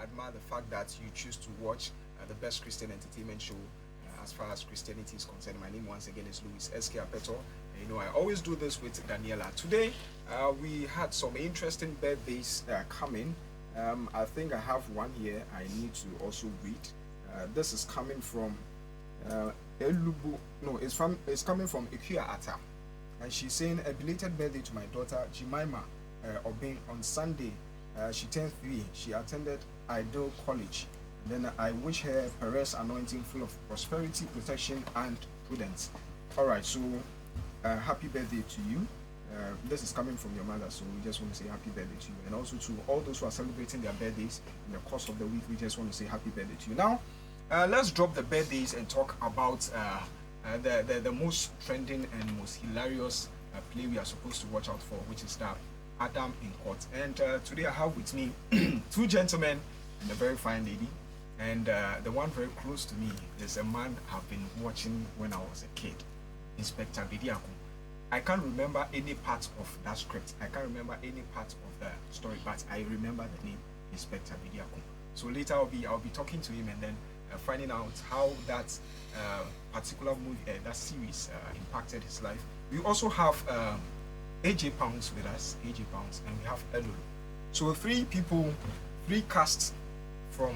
admire the fact that you choose to watch the best Christian entertainment show as far as Christianity is concerned. My name once again is Louis S.K. Apeto. I always do this with Daniela. Today, we had some interesting birthdays coming. I think I have one here I need to also read. This is coming from Elubu. No, it's coming from Ikuya Ata. And she's saying a belated birthday to my daughter Jemima Obin on Sunday. She turned 3. She attended Ideal College. Then I wish her Perez anointing full of prosperity, protection, and prudence. All right, so happy birthday to you. This is coming from your mother, so we just want to say happy birthday to you. And also to all those who are celebrating their birthdays in the course of the week, we just want to say happy birthday to you. Now, let's drop the birthdays and talk about the most trending and most hilarious play we are supposed to watch out for, which is that Adam in Court. And today I have with me 2 gentlemen and a very fine lady. And the one very close to me is a man I've been watching when I was a kid, Inspector Bediako. I can't remember any part of that script. I can't remember any part of the story, but I remember the name Inspector Bediako. So later I'll be talking to him and then finding out how that particular movie, that series impacted his life. We also have AJ Pounds with us, AJ Pounds, and we have Elolo. So 3 people, 3 casts from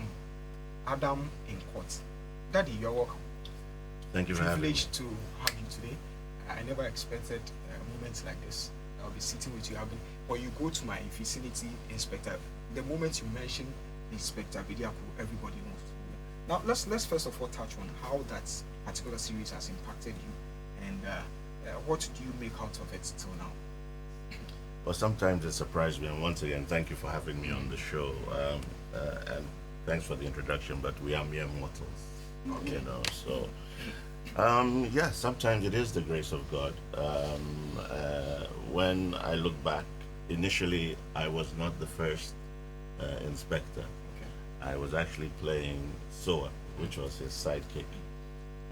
Adam in Court. Daddy, you're welcome. Thank you for having me. Privileged to have you today. I never expected moments like this. I'll be sitting with you. When you go to my vicinity, Inspector, the moment you mention Inspector Bediako, everybody knows. Now let's first of all touch on how that particular series has impacted you, and what do you make out of it till now? Well, sometimes it surprised me, and once again, thank you for having me on the show, and thanks for the introduction. But we are mere mortals, Okay. So yeah, sometimes it is the grace of God. When I look back, initially I was not the first inspector. I was actually playing Soa, which was his sidekick.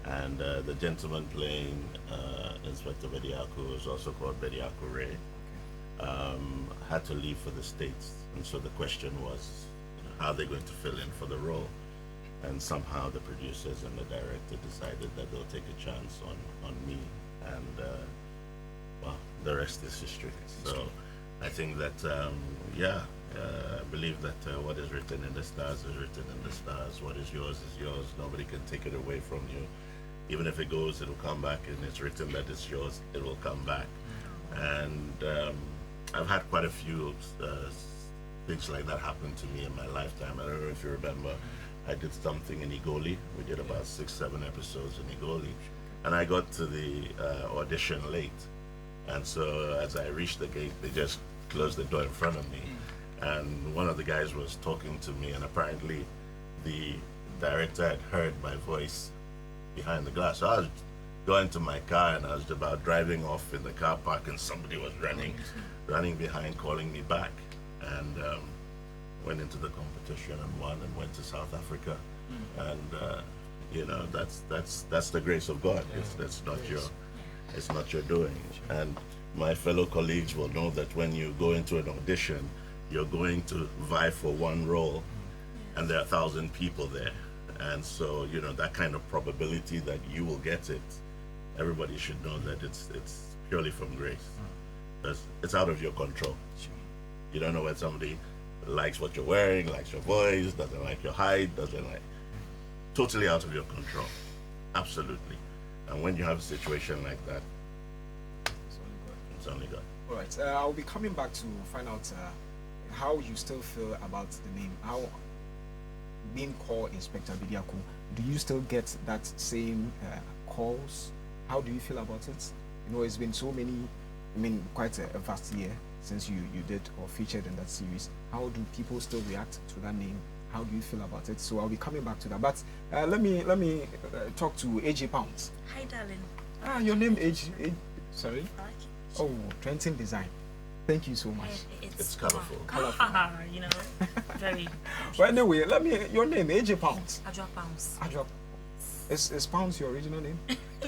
And the gentleman playing Inspector Bediako, was also called Bediako Ray, had to leave for the States. And so the question was, how are they going to fill in for the role? And somehow the producers and the director decided that they'll take a chance on me. And, well, the rest is history. So I think that, I believe that what is written in the stars is written in the stars. What is yours is yours. Nobody can take it away from you. Even if it goes, it'll come back, and it's written that it's yours, it will come back. And I've had quite a few things like that happen to me in my lifetime. I don't know if you remember, I did something in Igoli. We did about 6-7 episodes in Igoli. And I got to the audition late. And so as I reached the gate, they just closed the door in front of me. And one of the guys was talking to me, and apparently the director had heard my voice behind the glass. So I was going to my car, and I was about driving off in the car park, and somebody was running behind, calling me back. And went into the competition and won, and went to South Africa. And that's the grace of God. It's not your doing. And my fellow colleagues will know that when you go into an audition, you're going to vie for one role, and there are 1,000 people there. And so, that kind of probability that you will get it, everybody should know that it's purely from grace. Because it's out of your control. You don't know when somebody likes what you're wearing, likes your voice, doesn't like your height, totally out of your control. Absolutely. And when you have a situation like that, it's only God. All right. I'll be coming back to find out how you still feel about the name. How being called Inspector Bediako, do you still get that same calls? How do you feel about it? It's been so many, quite a vast year since you did or featured in that series. How do people still react to that name? How do you feel about it? So I'll be coming back to that. But let me talk to AJ Pounds. Hi, darling. Your name sorry? Oh, Trenton Design. Thank you so much. It's colorful. Very. Well, anyway, your name, AJ Pounds. Ajwa Pounds. Ajwa. Is Pounds your original name?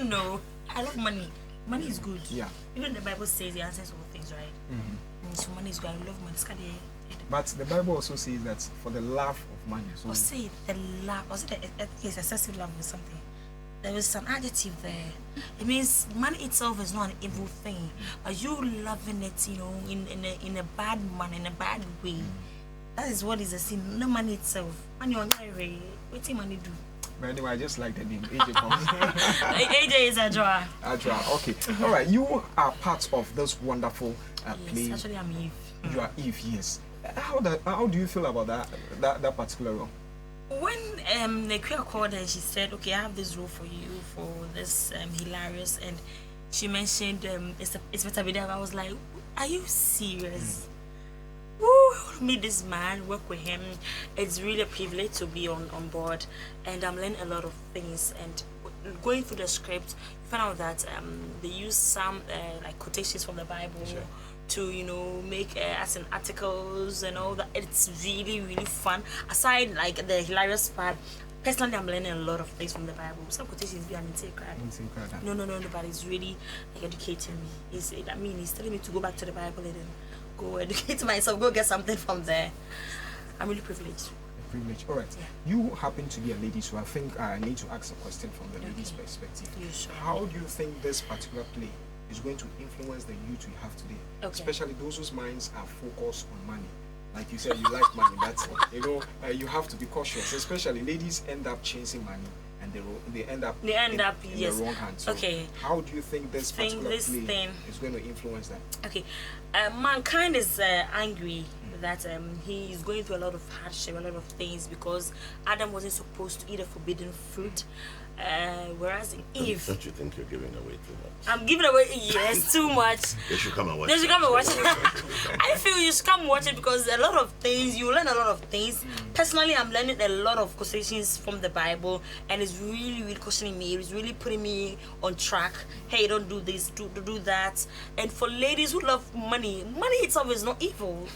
No, I love money. Money is good. Yeah. Even the Bible says the answers all things, right? Mm-hmm. So money is good. I love money. But the Bible also says that for the love of money. So Or say the love, or say yes, excessive love or something. There is an adjective there. It means money itself is not an evil thing, but you loving it, in a bad manner, in a bad way. That is what is a sin. No money itself. Money on your way. What do money do? but anyway, I just like the name AJ Pounds. AJ is Adra. Adra. Okay. All right. You are part of this wonderful play. Yes, actually I'm Eve. You are Eve. Yes. How do you feel about that particular role? When the queer called and she said, okay, I have this role for you for this hilarious, and she mentioned it's better Bediako. I was like, are you serious? Woo, meet this man, work with him. It's really a privilege to be on board, and I'm learning a lot of things. And going through the script, you find out that they use some like quotations from the Bible. Sure. To make as in articles and all that. It's really fun. Aside like the hilarious part, personally I'm learning a lot of things from the Bible. Some quotations be an intake, right? No, but it's really like educating me. He's telling me to go back to the Bible and then go educate myself, go get something from there. I'm really privileged. All right. Yeah. You happen to be a lady, so I think I need to ask a question from the lady's perspective. Yeah, sure. How do you think this particular play is going to influence the youth we have today? Okay. Especially those whose minds are focused on money. Like you said, you like money. That's you have to be cautious. Especially ladies end up chasing money, and they end up in yes. the wrong hands. So okay. How do you think this particular play is going to influence that? Okay, mankind is angry that he is going through a lot of hardship, a lot of things, because Adam wasn't supposed to eat a forbidden fruit. Whereas in Eve, don't you think you're giving away too much? I'm giving away, yes, too much. They should come and watch. I feel you should come watch it because a lot of things, you learn a lot of things. Personally, I'm learning a lot of quotations from the Bible, and it's really questioning me. It's really putting me on track. Hey, don't do this, do that. And for ladies who love money itself is not evil.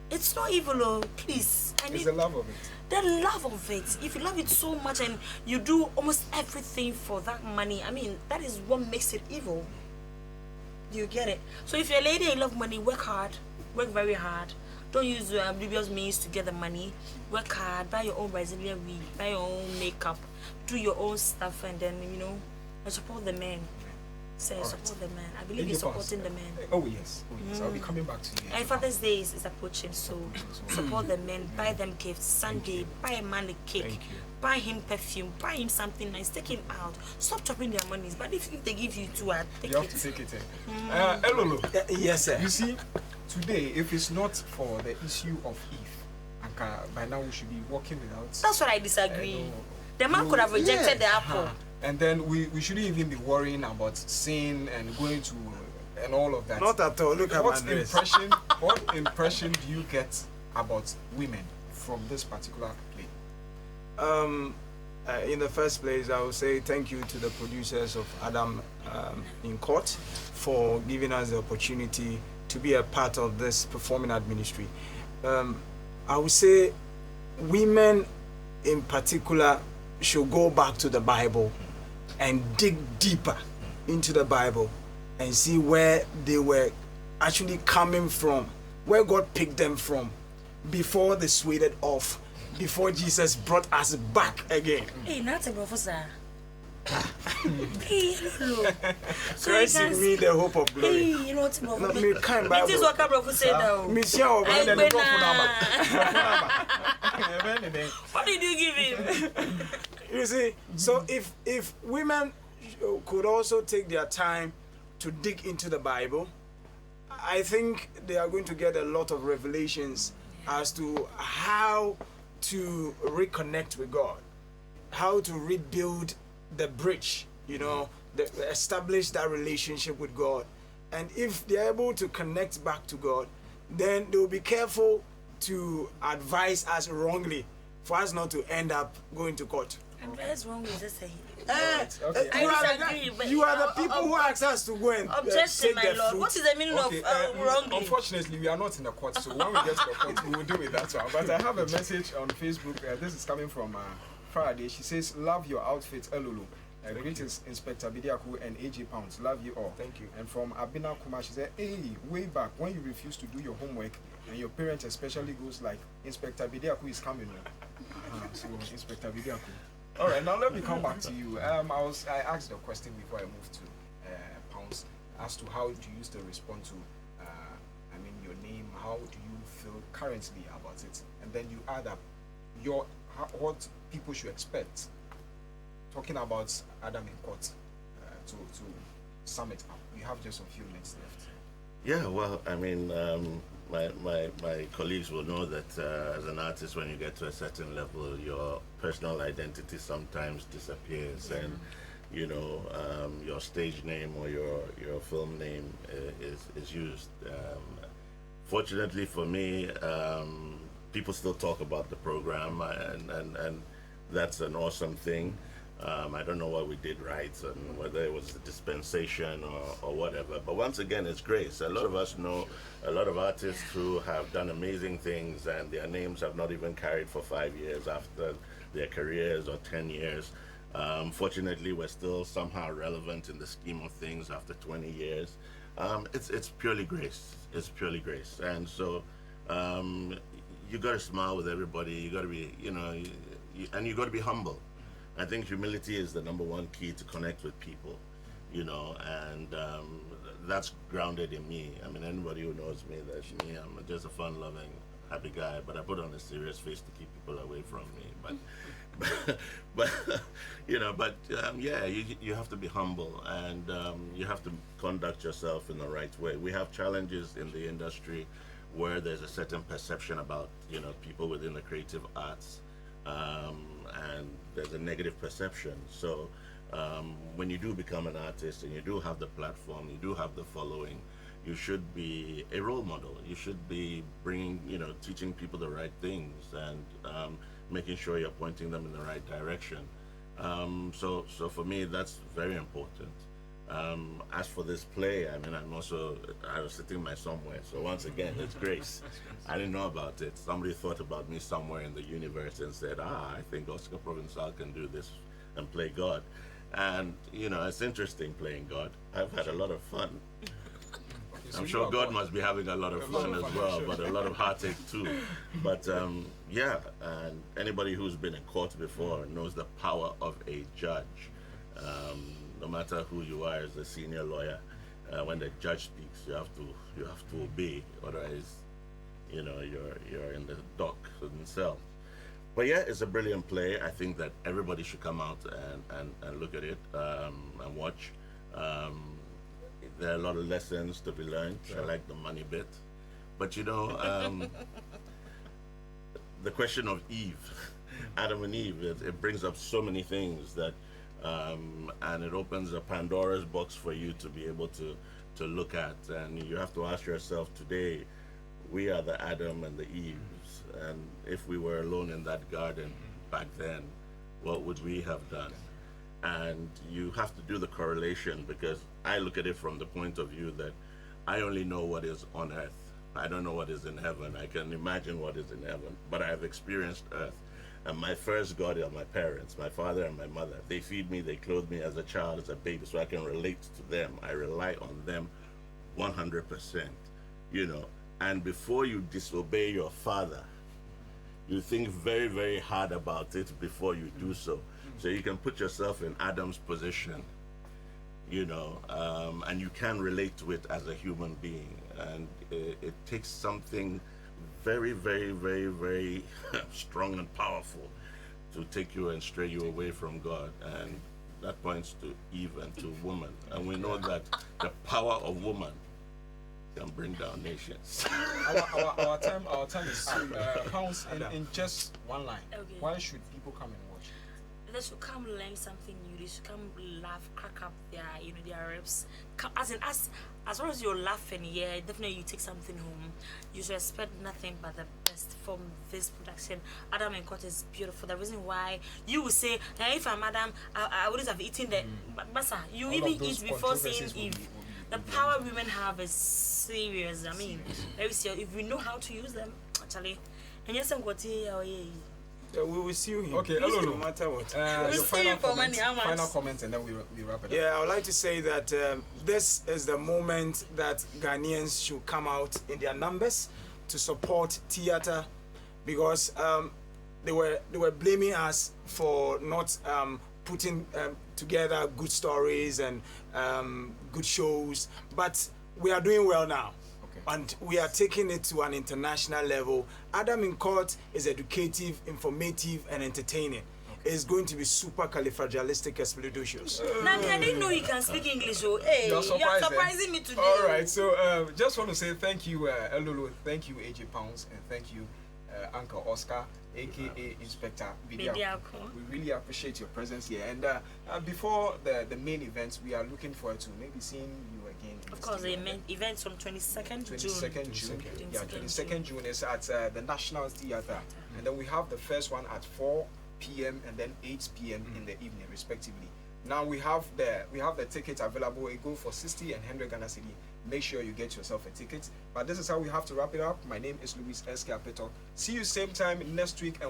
It's not evil, oh, please. It's the love of it. The love of it. If you love it so much and you do almost everything for that money, that is what makes it evil. You get it? So if you're a lady and you love money, work hard. Work very hard. Don't use dubious means to get the money. Work hard. Buy your own Brazilian wig. Buy your own makeup. Do your own stuff, and then, and support the men. Support the man. I believe you're supporting the men. Oh yes. I'll be coming back to you. And Father's Day is approaching, so support the men. Buy them gifts. Sunday, buy a man a cake. Buy him perfume. Buy him something nice. Take him out. Stop chopping their monies. But if they give you two, take it. You have to take it. Elolo. Yes, sir. You see, today, if it's not for the issue of Eve, by now we should be walking without. That's what I disagree. The man could have rejected the apple. And then we shouldn't even be worrying about sin and going to and all of that. Not at all. Look at my dress. What impression do you get about women from this particular play? In the first place, I would say thank you to the producers of Adam in Court for giving us the opportunity to be a part of this performing art ministry. I would say women in particular should go back to the Bible and dig deeper into the Bible and see where they were actually coming from, where God picked them from before they swayed off, before Jesus brought us back again. Hey, not a professor. Hey, Elolo. So Christ in me, the hope of glory. Hey, you know what's wrong? It is what Kabro said now. What did you give him? You see, so if women could also take their time to dig into the Bible, I think they are going to get a lot of revelations as to how to reconnect with God, how to rebuild the bridge, establish that relationship with God. And if they're able to connect back to God, then they will be careful to advise us wrongly for us not to end up going to court. Advise wrongly, just say. You are the people who asked us to go and objection, my lord. Fruit. What is the meaning of wrongly? Unfortunately, we are not in the court, so when we get to the court, we will deal with that one. But I have a message on Facebook. This is coming from Faraday. She says, "Love your outfit, Elolo. Greetings, Inspector Bediako and AJ Pounds. Love you all." Thank you. And from Abina Kuma, she said, "Hey, way back when you refused to do your homework and your parents especially goes like, Inspector Bediako is coming. So Inspector Bediako. All right, now let me come back to you. I asked a question before I moved to Pounds as to how do you still respond to, your name. How do you feel currently about it? And then you add up what people should expect. Talking about Adam in Court, to sum it up. We have just a few minutes left. Yeah, well, I mean, my colleagues will know that as an artist, when you get to a certain level, your personal identity sometimes disappears, and your stage name or your film name is used. Fortunately for me, people still talk about the program, and that's an awesome thing. I don't know what we did right, and whether it was the dispensation or whatever. But once again, it's grace. A lot of us know a lot of artists who have done amazing things, and their names have not even carried for 5 years after their careers or 10 years. Fortunately, we're still somehow relevant in the scheme of things after 20 years. It's purely grace. It's purely grace. And so you got to smile with everybody. You got to be, and you got to be humble. I think humility is the number one key to connect with people, and that's grounded in me. I mean, anybody who knows me, that's me. I'm just a fun-loving, happy guy, but I put on a serious face to keep people away from me. You have to be humble, and you have to conduct yourself in the right way. We have challenges in the industry where there's a certain perception about, people within the creative arts. And there's a negative perception. So when you do become an artist and you do have the platform, you do have the following, you should be a role model. You should be bringing, teaching people the right things, and making sure you're pointing them in the right direction. So for me, that's very important. As for this play, I mean, I was sitting my somewhere. So once again, it's grace. I didn't know about it. Somebody thought about me somewhere in the universe and said, I think Oscar Provençal can do this and play God. And, it's interesting playing God. I've had a lot of fun. I'm sure God must be having a lot of fun as well, but a lot of heartache too. But and anybody who's been in court before knows the power of a judge. No matter who you are as a senior lawyer, when the judge speaks, you have to obey. Otherwise, you're in the dock in the cell. But yeah, it's a brilliant play. I think that everybody should come out and look at it and watch. There are a lot of lessons to be learned. Sure. I like the money bit, but the question of Eve, Adam and Eve, it brings up so many things that. And it opens a Pandora's box for you to be able to look at, and you have to ask yourself today, we are the Adam and the Eves, and if we were alone in that garden back then, what would we have done? And you have to do the correlation, because I look at it from the point of view that I only know what is on earth. I don't know what is in heaven. I can imagine what is in heaven, but I have experienced earth. And my first God are my parents, my father and my mother. They feed me, they clothe me as a child, as a baby, so I can relate to them. I rely on them 100%, And before you disobey your father, you think very, very hard about it before you do so. So you can put yourself in Adam's position, and you can relate to it as a human being. And it takes something very, very, very, very strong and powerful to take you and stray you away from God. And that points to Eve and to woman. And we know that the power of woman can bring down nations. Our time is Pounds, in just one line. Okay. Why should people come and watch? They should come learn something new. They should come laugh, crack up their reps. Come, as long as you're laughing, definitely you take something home. You should expect nothing but the best from this production. Adam and Court is beautiful. The reason why you will say, hey, if I'm Adam, I wouldn't have eaten the basa. You All even eat before saying Eve. The power women have is serious. I mean, very serious. If we know how to use them, actually. And yes, I'm going to we will see you here. Okay, Elolo, no matter what. Your final comment, and then we wrap it up. Yeah, I would like to say that this is the moment that Ghanaians should come out in their numbers to support theater, because they were blaming us for not putting together good stories and good shows, but we are doing well now. And we are taking it to an international level. Adam in Court is educative, informative, and entertaining. It's going to be super califragilisticexpialidocious. Now, I didn't know you can speak English. Oh, hey, you're surprising me today. All right, so just want to say thank you, Elolo, thank you, AJ Pounds, and thank you, Uncle Oscar, aka Inspector Bediako. We really appreciate your presence here. And before the main event, we are looking forward to maybe seeing you again. Of course, the events from 22nd June. Yeah, 22nd June is at the National Theatre, and then we have the first one at 4 p.m. and then 8 p.m. in the evening, respectively. Now we have the tickets available. It go for 60 and 100 Ghana cedi. Make sure you get yourself a ticket. But this is how we have to wrap it up. My name is Luis SK Apeto. See you same time next week. And